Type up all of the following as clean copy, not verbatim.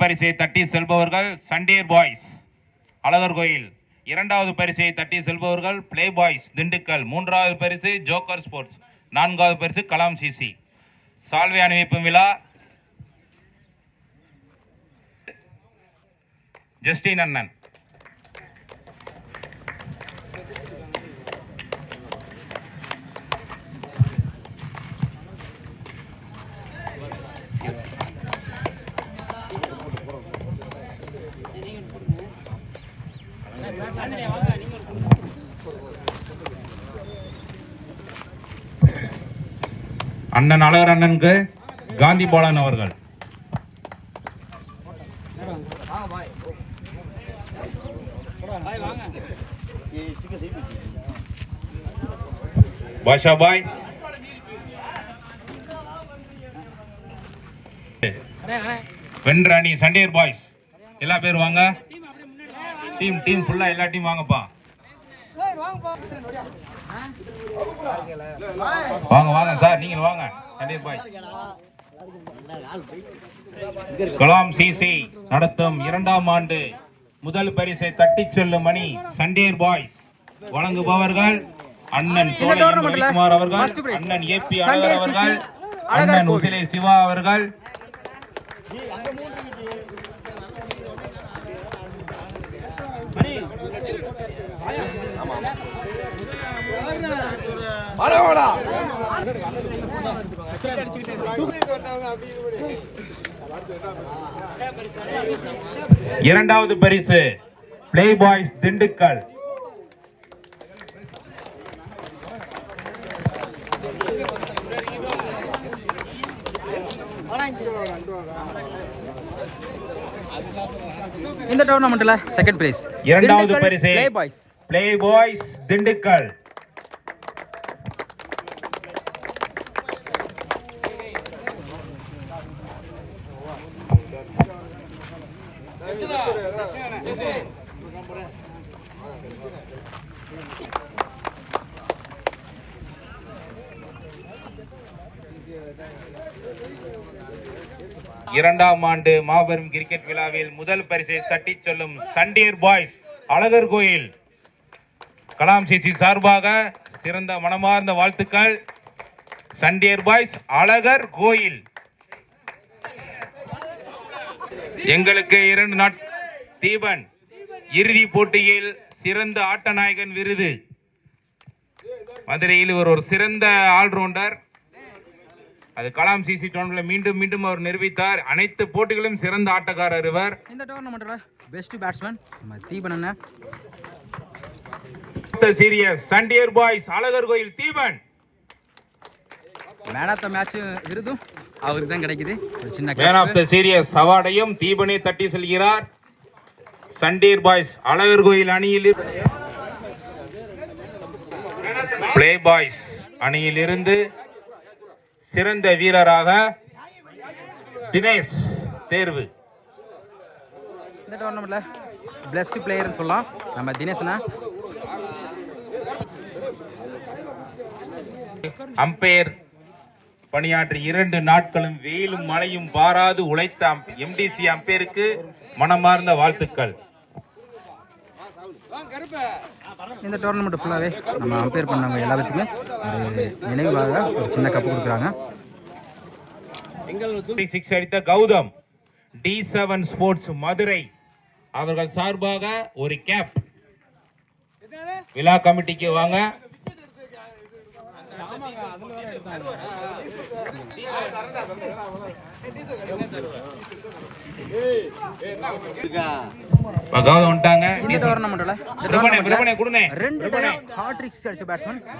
பரிசை தட்டி செல்பவர்கள் சண்டேர் பாய்ஸ் அழகர் கோயில். இரண்டாவது பரிசை தட்டி செல்பவர்கள் பிளே பாய்ஸ் திண்டுக்கல். மூன்றாவது பரிசு ஜோக்கர் ஸ்போர்ட்ஸ். நான்காவது பரிசு கலாம் சிசி. சால்வை அணிவிப்பும் விழா ஜஸ்டின் அண்ணன். அண்ணன் அழகர் அண்ணனுக்கு காந்தி பாலன் அவர்கள். பாஷா பாய். வென்ற அணி சண்டேர் பாய்ஸ். எல்லா பேரும் வாங்க. டீம் ஃபுல்லா எல்லா டீம் வாங்கப்பா. வாங்க சார், நீங்க வாங்க. சண்டேர் பாய்ஸ். கலாம் சிசி நடத்தும் 2ஆம் ஆண்டு முதல் பரிசை தட்டி செல்லும் அணி சண்டேர் பாய்ஸ். வழங்குபவர்கள் அண்ணன் ரவிக்குமார் அவர்கள், அண்ணன் ஏபி அழகர் அவர்கள், அண்ணன் உசிலை சிவா அவர்கள். இரண்டாவது பரிசு பிளே பாய்ஸ் திண்டுக்கல். இந்த டோர்னமெண்ட்ல செகண்ட் பிரைஸ். இரண்டாவது பரிசு பிளே பாய்ஸ் திண்டுக்கல். இரண்டாம் ஆண்டு மாபெரும் கிரிக்கெட் விழாவில் முதல் பரிசை தட்டி செல்லும் சண்டேர் பாய்ஸ் அழகர் கோயில். கலாம் சிசி சார்பாக சிறந்த மனமார்ந்த வாழ்த்துக்கள். சண்டேர் பாய்ஸ் அழகர் கோயில். எங்களுக்கு 2 நாட் தீபன் இறுதி போட்டியில் சிறந்த ஆட்ட நாயகன் விருது. மதுரையில் ஒரு சிறந்த ஆல்ரவுண்டர். அது கலாம் சிசி டோர்னமெண்ட்ல மீண்டும் அவர் நிரூபித்தார். அனைத்து போட்டிகளிலும் சிறந்த ஆட்டக்காரர் இவர். இந்த டோர்னமெண்ட்ல பெஸ்ட் பேட்ஸ்மேன் தீபன் அண்ணா. Series Sundar boys Azhagar Kovil Deepan. Man of the match விருதும் அவருக்கு தான் கிடைக்குது. ஒரு சின்ன மேன் ஆஃப் தி சீரியஸ் அவார்டையும் தீபனே தட்டி செல்கிறார். சண்டேர் பாய்ஸ் அழகர் கோயில் அணியில் பிளே பாய்ஸ் அணியில் இருந்து சிறந்த வீரராக தினேஷ் தேர்வு. இந்த டோர்னமெண்ட்ல பெஸ்ட் பிளேயர்னு சொல்லலாம் நம்ம தினேஷ்னா. அம்பையர் பணியாற்றி 2 நாட்களும் வெயிலும் மழையும் பாராது உழைத்த எம்டிசி அம்பையருக்கு மனமார்ந்த வாழ்த்துக்கள். இந்த டோர்னமெண்ட் ஃபுல்லாகவே நம்ம அம்பையர் பண்ணவங்க எல்லாத்துக்குமே ஒரு நினைவாக ஒரு சின்ன கப்பு கொடுக்குறாங்க. 6 அடித்த கௌதம் D7 ஸ்போர்ட்ஸ் மதுரை அவர்கள் சார்பாக ஒரு கேப். விழா கமிட்டிக்கு வாங்க.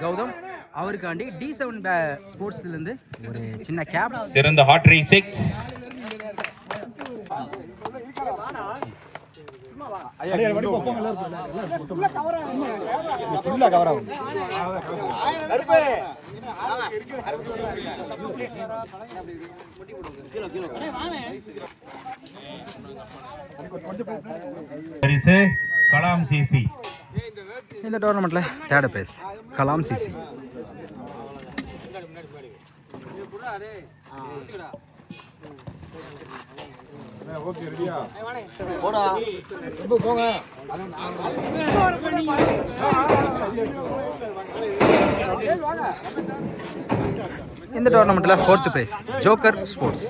கௌதம் அவருக்காண்டி D7 ஸ்போர்ட்ஸ்ல இருந்து ஒரு சின்ன கேப். சிறந்த ஹாட்ரிக் 6. பரிசு கலாம் சிசி. இந்த டோர்னமெண்ட்ல தேர்ட் பிரைஸ் கலாம் சிசி. இந்த டோர்னமெண்ட்டில் 4th பிரைஸ் ஜோக்கர் ஸ்போர்ட்ஸ்.